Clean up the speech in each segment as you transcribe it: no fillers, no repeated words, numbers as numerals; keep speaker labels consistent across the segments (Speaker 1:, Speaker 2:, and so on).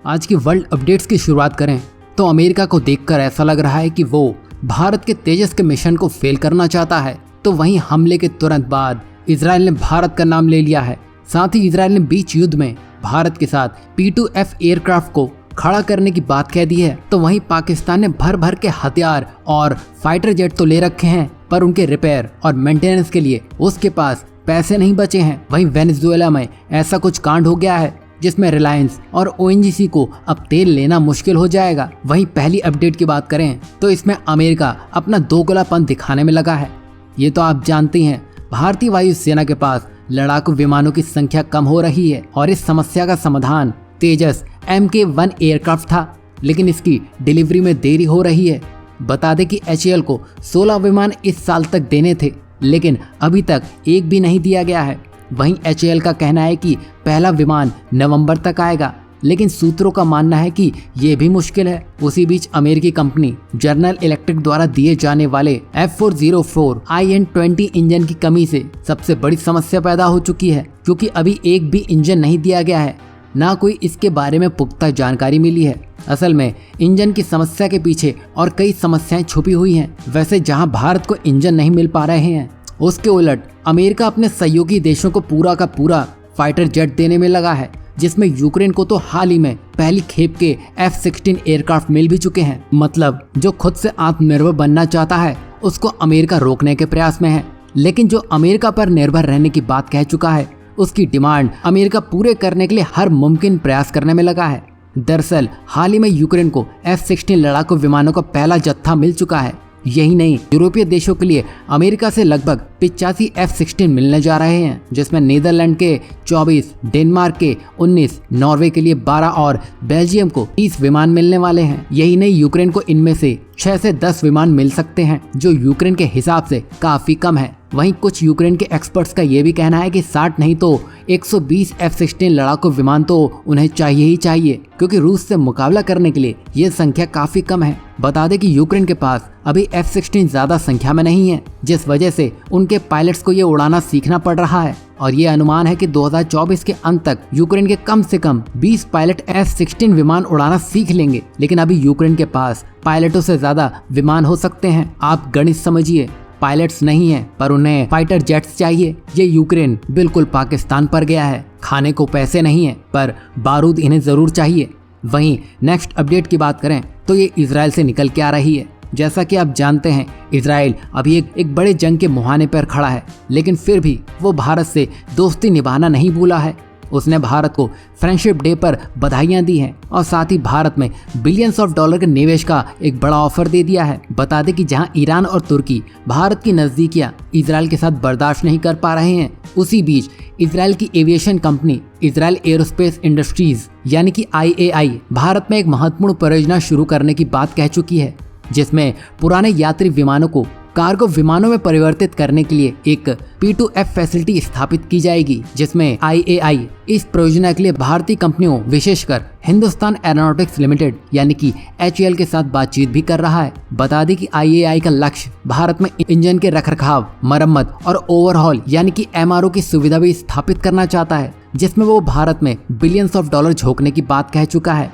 Speaker 1: आज की world updates की शुरुआत करें तो अमेरिका को देखकर ऐसा लग रहा है कि वो भारत के तेजस के मिशन को फेल करना चाहता है। तो वहीं हमले के तुरंत बाद इजराइल ने भारत का नाम ले लिया है। साथ ही इजराइल ने बीच युद्ध में भारत के साथ P2F एयरक्राफ्ट को खड़ा करने की बात कह दी है। तो वहीं पाकिस्तान ने भर भर के हथियार और फाइटर जेट तो ले रखे हैं, पर उनके रिपेयर और मेंटेनेंस के लिए उसके पास पैसे नहीं बचे हैं। वहीं वेनेजुएला में ऐसा कुछ कांड हो गया है जिसमें रिलायंस और ONGC को अब तेल लेना मुश्किल हो जाएगा। वहीं पहली अपडेट की बात करें तो इसमें अमेरिका अपना दोगलापन दिखाने में लगा है। ये तो आप जानती हैं, भारतीय वायुसेना के पास लड़ाकू विमानों की संख्या कम हो रही है और इस समस्या का समाधान तेजस MK1 एयरक्राफ्ट था, लेकिन इसकी डिलीवरी में देरी हो रही है। बता दें कि HAL को 16 विमान इस साल तक देने थे, लेकिन अभी तक एक भी नहीं दिया गया है। वहीं HAL का कहना है कि पहला विमान नवंबर तक आएगा, लेकिन सूत्रों का मानना है कि ये भी मुश्किल है। उसी बीच अमेरिकी कंपनी जनरल इलेक्ट्रिक द्वारा दिए जाने वाले F404 IN-20 इंजन की कमी से सबसे बड़ी समस्या पैदा हो चुकी है, क्योंकि अभी एक भी इंजन नहीं दिया गया है, ना कोई इसके बारे में पुख्ता जानकारी मिली है। असल में इंजन की समस्या के पीछे और कई समस्याएं छुपी हुई हैं। वैसे जहां भारत को इंजन नहीं मिल पा रहे हैं, उसके उलट अमेरिका अपने सहयोगी देशों को पूरा का पूरा फाइटर जेट देने में लगा है, जिसमें यूक्रेन को तो हाल ही में पहली खेप के F-16 एयरक्राफ्ट मिल भी चुके हैं। मतलब जो खुद से आत्मनिर्भर बनना चाहता है उसको अमेरिका रोकने के प्रयास में है, लेकिन जो अमेरिका पर निर्भर रहने की बात कह चुका है उसकी डिमांड अमेरिका पूरे करने के लिए हर मुमकिन प्रयास करने में लगा है। दरअसल हाल ही में यूक्रेन को F-16 लड़ाकू विमानों का पहला जत्था मिल चुका है। यही नहीं, यूरोपीय देशों के लिए अमेरिका से लगभग 85 F-16 मिलने जा रहे हैं, जिसमें नीदरलैंड के 24, डेनमार्क के 19, नॉर्वे के लिए 12 और बेल्जियम को 30 विमान मिलने वाले हैं। यही नहीं, यूक्रेन को इनमें से 6 से 10 विमान मिल सकते हैं, जो यूक्रेन के हिसाब से काफी कम है। वहीं कुछ यूक्रेन के एक्सपर्ट्स का ये भी कहना है कि 60 नहीं तो 120 F-16 लड़ाकू विमान तो उन्हें चाहिए ही चाहिए, क्योंकि रूस से मुकाबला करने के लिए ये संख्या काफी कम है। बता दें कि यूक्रेन के पास अभी F-16 ज्यादा संख्या में नहीं है, जिस वजह से उनके पायलट्स को ये उड़ाना सीखना पड़ रहा है। और ये अनुमान है कि 2024 के अंत तक यूक्रेन के कम से कम 20 पायलट F-16 विमान उड़ाना सीख लेंगे, लेकिन अभी यूक्रेन के पास पायलटों से ज्यादा विमान हो सकते हैं। आप गणित समझिए, पायलट्स नहीं है पर उन्हें फाइटर जेट्स चाहिए। ये यूक्रेन बिल्कुल पाकिस्तान पर गया है। खाने को पैसे नहीं है पर बारूद इन्हें जरूर चाहिए। वहीं नेक्स्ट अपडेट की बात करें तो ये इजराइल से निकल के आ रही है। जैसा कि आप जानते हैं, इजराइल अभी एक बड़े जंग के मुहाने पर खड़ा है, लेकिन फिर भी वो भारत से दोस्ती निभाना नहीं भूला है। उसने भारत को फ्रेंडशिप डे पर बधाइयां दी हैं और साथ ही भारत में बिलियंस ऑफ डॉलर के निवेश का एक बड़ा ऑफर दे दिया है। बता दें कि जहां ईरान और तुर्की भारत की नजदीकियां इजराइल के साथ बर्दाश्त नहीं कर पा रहे हैं, उसी बीच इजराइल की aviation company Israel aerospace industries यानी कि IAI भारत में एक महत्वपूर्ण परियोजना शुरू करने की बात कह चुकी है, जिसमें पुराने यात्री विमानों को कार्गो विमानों में परिवर्तित करने के लिए एक P2F फैसिलिटी स्थापित की जाएगी, जिसमें IAI इस परियोजना के लिए भारतीय कंपनियों विशेषकर हिंदुस्तान एरोनॉटिक्स लिमिटेड यानी कि HAL के साथ बातचीत भी कर रहा है। बता दें कि IAI का लक्ष्य भारत में इंजन के रखरखाव, मरम्मत और ओवरहॉल यानी कि MRO की सुविधा भी स्थापित करना चाहता है, जिसमें वो भारत में बिलियंस ऑफ डॉलर झोंकने की बात कह चुका है।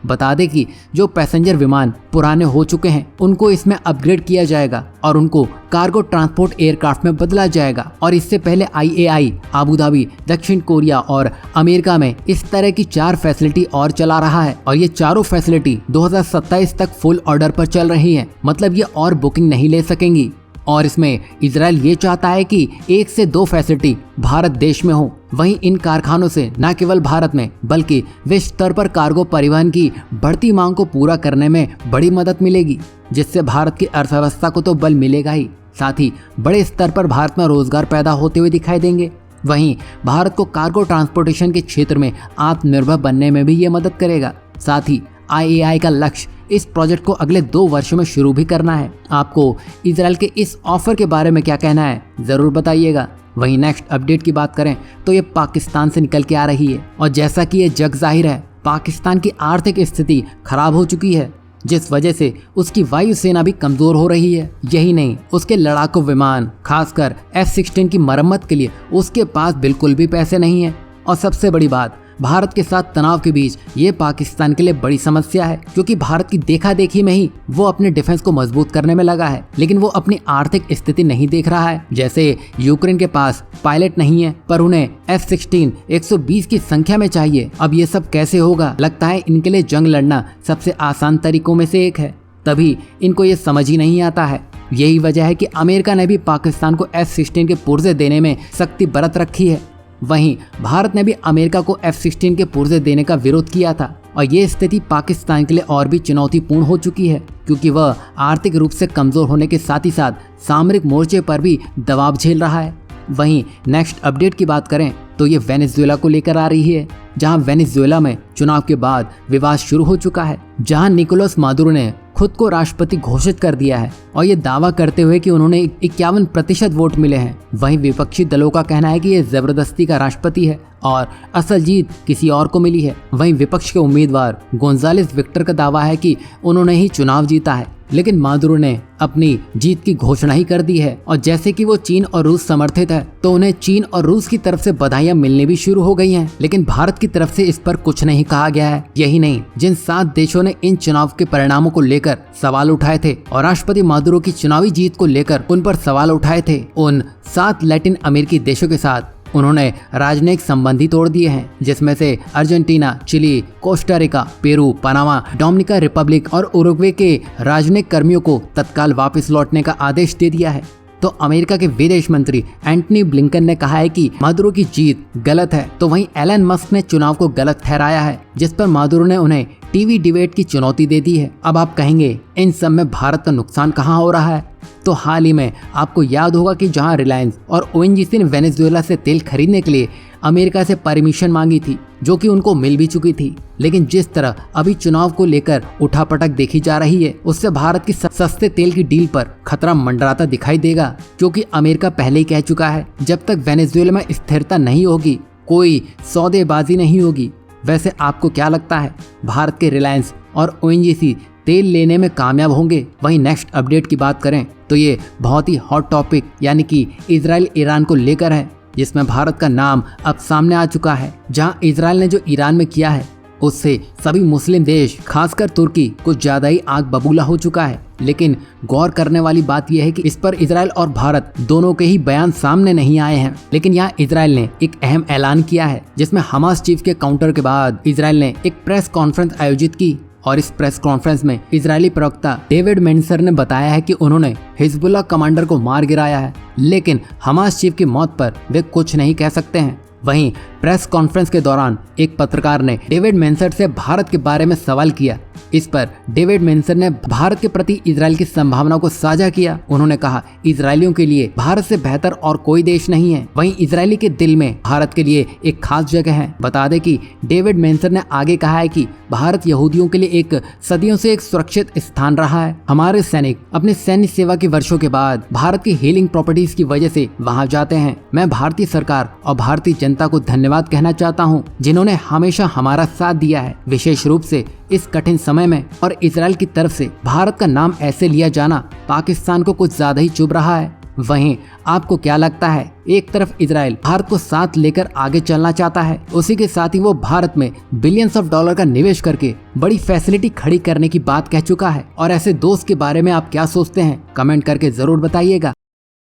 Speaker 1: बता दें कि जो पैसेंजर विमान पुराने हो चुके हैं उनको इसमें अपग्रेड किया जाएगा और उनको कार्गो ट्रांसपोर्ट एयरक्राफ्ट में बदला जाएगा। और इससे पहले IAI अबू धाबी, दक्षिण कोरिया और अमेरिका में इस तरह की 4 फैसिलिटी और चला रहा है और ये चारों फैसिलिटी 2027 तक फुल ऑर्डर पर चल रही हैं। मतलब ये और बुकिंग नहीं ले सकेंगी। और इसमें इजराइल ये चाहता है कि 1 से 2 फैसिलिटी भारत देश में हो। वहीं इन कारखानों से न केवल भारत में बल्कि विश्व स्तर पर कार्गो परिवहन की बढ़ती मांग को पूरा करने में बड़ी मदद मिलेगी, जिससे भारत की अर्थव्यवस्था को तो बल मिलेगा ही, साथ ही बड़े स्तर पर भारत में रोजगार पैदा होते हुए दिखाई देंगे। वहीं भारत को कार्गो ट्रांसपोर्टेशन के क्षेत्र में आत्मनिर्भर बनने में भी ये मदद करेगा। साथ ही IAI का लक्ष्य इस प्रोजेक्ट को अगले 2 वर्षों में शुरू भी करना है। आपको इजराइल के इस ऑफर के बारे में क्या कहना है, जरूर बताइएगा। वहीं नेक्स्ट अपडेट की बात करें तो ये पाकिस्तान से निकल के आ रही है और जैसा कि ये जग जाहिर है, पाकिस्तान की आर्थिक स्थिति खराब हो चुकी है, जिस वजह से उसकी वायुसेना भी कमजोर हो रही है। यही नहीं, उसके लड़ाकू विमान खासकर F-16 की मरम्मत के लिए उसके पास बिल्कुल भी पैसे नहीं है। और सबसे बड़ी बात, भारत के साथ तनाव के बीच ये पाकिस्तान के लिए बड़ी समस्या है, क्योंकि भारत की देखा देखी में ही वो अपने डिफेंस को मजबूत करने में लगा है, लेकिन वो अपनी आर्थिक स्थिति नहीं देख रहा है। जैसे यूक्रेन के पास पायलट नहीं है, पर उन्हें F-16 120 की संख्या में चाहिए। अब ये सब कैसे होगा? लगता है इनके लिए जंग लड़ना सबसे आसान तरीकों में से एक है, तभी इनको ये समझ ही नहीं आता है। यही वजह है कि अमेरिका ने भी पाकिस्तान को F-16 के पुर्जे देने में सख्ती बरत रखी है। वहीं भारत ने भी अमेरिका को F-16 के पुर्जे देने का विरोध किया था, और ये स्थिति पाकिस्तान के लिए और भी चुनौतीपूर्ण हो चुकी है, क्योंकि वह आर्थिक रूप से कमजोर होने के साथ ही साथ सामरिक मोर्चे पर भी दबाव झेल रहा है। वहीं नेक्स्ट अपडेट की बात करें तो ये वेनेजुएला को लेकर आ रही है, जहां वेनेजुएला में चुनाव के बाद विवाद शुरू हो चुका है, जहां निकोलस मादुरो ने खुद को राष्ट्रपति घोषित कर दिया है, और ये दावा करते हुए कि उन्होंने 51% वोट मिले हैं। वहीं विपक्षी दलों का कहना है कि ये जबरदस्ती का राष्ट्रपति है और असल जीत किसी और को मिली है। वहीं विपक्ष के उम्मीदवार गोंजालेस विक्टर का दावा है कि उन्होंने ही चुनाव जीता है, लेकिन मादुरो ने अपनी जीत की घोषणा ही कर दी है, और जैसे कि वो चीन और रूस समर्थित है, तो उन्हें चीन और रूस की तरफ से बधाइयां मिलने भी शुरू हो गई हैं। लेकिन भारत की तरफ से इस पर कुछ नहीं कहा गया है। यही नहीं, जिन 7 देशों ने इन चुनाव के परिणामों को लेकर सवाल उठाए थे और राष्ट्रपति मादुरो की चुनावी जीत को लेकर उन पर सवाल उठाए थे, उन 7 लैटिन अमेरिकी देशों के साथ उन्होंने राजनयिक संबंधी तोड़ दिए हैं, जिसमें से Argentina, Chile, Costa Rica, Peru, Panama, Dominica Republic और उरुग्वे के राजनयिक कर्मियों को तत्काल वापस लौटने का आदेश दे दिया है। तो अमेरिका के विदेश मंत्री एंटनी ब्लिंकन ने कहा है कि मादुरो की जीत गलत है, तो वहीं एलन मस्क ने चुनाव को गलत ठहराया है, जिस पर मादुरो ने उन्हें टीवी डिबेट की चुनौती दे दी है। अब आप कहेंगे इन सब में भारत का नुकसान कहाँ हो रहा है? तो हाल ही में आपको याद होगा कि जहां रिलायंस और ONGC ने वेनेजुएला से तेल खरीदने के लिए अमेरिका से परमिशन मांगी थी, जो कि उनको मिल भी चुकी थी, लेकिन जिस तरह अभी चुनाव को लेकर उठापटक देखी जा रही है, उससे भारत की सस्ते तेल की डील पर खतरा मंडराता दिखाई देगा, क्योंकि अमेरिका पहले ही कह चुका है जब तक वेनेजुएला में स्थिरता नहीं होगी कोई सौदेबाजी नहीं होगी। वैसे आपको क्या लगता है, भारत के रिलायंस और ONGC तेल लेने में कामयाब होंगे? वहीं नेक्स्ट अपडेट की बात करें तो ये बहुत ही हॉट टॉपिक यानी कि इजराइल ईरान को लेकर है, जिसमें भारत का नाम अब सामने आ चुका है। जहां इजराइल ने जो ईरान में किया है, उससे सभी मुस्लिम देश खासकर तुर्की कुछ ज्यादा ही आग बबूला हो चुका है। लेकिन गौर करने वाली बात यह है कि इस पर इजराइल और भारत दोनों के ही बयान सामने नहीं आए हैं, लेकिन यहाँ इजराइल ने एक अहम ऐलान किया है, जिसमें हमास चीफ के काउंटर के बाद इजराइल ने एक प्रेस कॉन्फ्रेंस आयोजित की, और इस प्रेस कॉन्फ्रेंस में इजरायली प्रवक्ता डेविड मेंसर ने बताया है कि उन्होंने हिजबुल्लाह कमांडर को मार गिराया है, लेकिन हमास चीफ की मौत पर वे कुछ नहीं कह सकते हैं। वहीं प्रेस कॉन्फ्रेंस के दौरान एक पत्रकार ने डेविड मेंसर से भारत के बारे में सवाल किया। इस पर डेविड मेंसर ने भारत के प्रति इजराइल की संभावना को साझा किया। उन्होंने कहा, इजरायलियों के लिए भारत से बेहतर और कोई देश नहीं है। वहीं इजरायली के दिल में भारत के लिए एक खास जगह है। बता दें कि डेविड मेंसर ने आगे कहा है कि भारत यहूदियों के लिए एक सदियों से एक सुरक्षित स्थान रहा है। हमारे सैनिक अपने सैन्य सेवा के वर्षों के बाद भारत की हीलिंग प्रॉपर्टीज की वजह से वहां जाते हैं। मैं भारतीय सरकार और भारतीय जनता को धन्यवाद कहना चाहता हूं, जिन्होंने हमेशा हमारा साथ दिया है, विशेष रूप से इस कठिन समय में। और इजराइल की तरफ से भारत का नाम ऐसे लिया जाना पाकिस्तान को कुछ ज्यादा ही चुभ रहा है। वहीं आपको क्या लगता है? एक तरफ इजराइल भारत को साथ लेकर आगे चलना चाहता है, उसी के साथ ही वो भारत में बिलियंस ऑफ डॉलर का निवेश करके बड़ी फैसिलिटी खड़ी करने की बात कह चुका है। और ऐसे दोस्त के बारे में आप क्या सोचते हैं? कमेंट करके जरूर बताइएगा।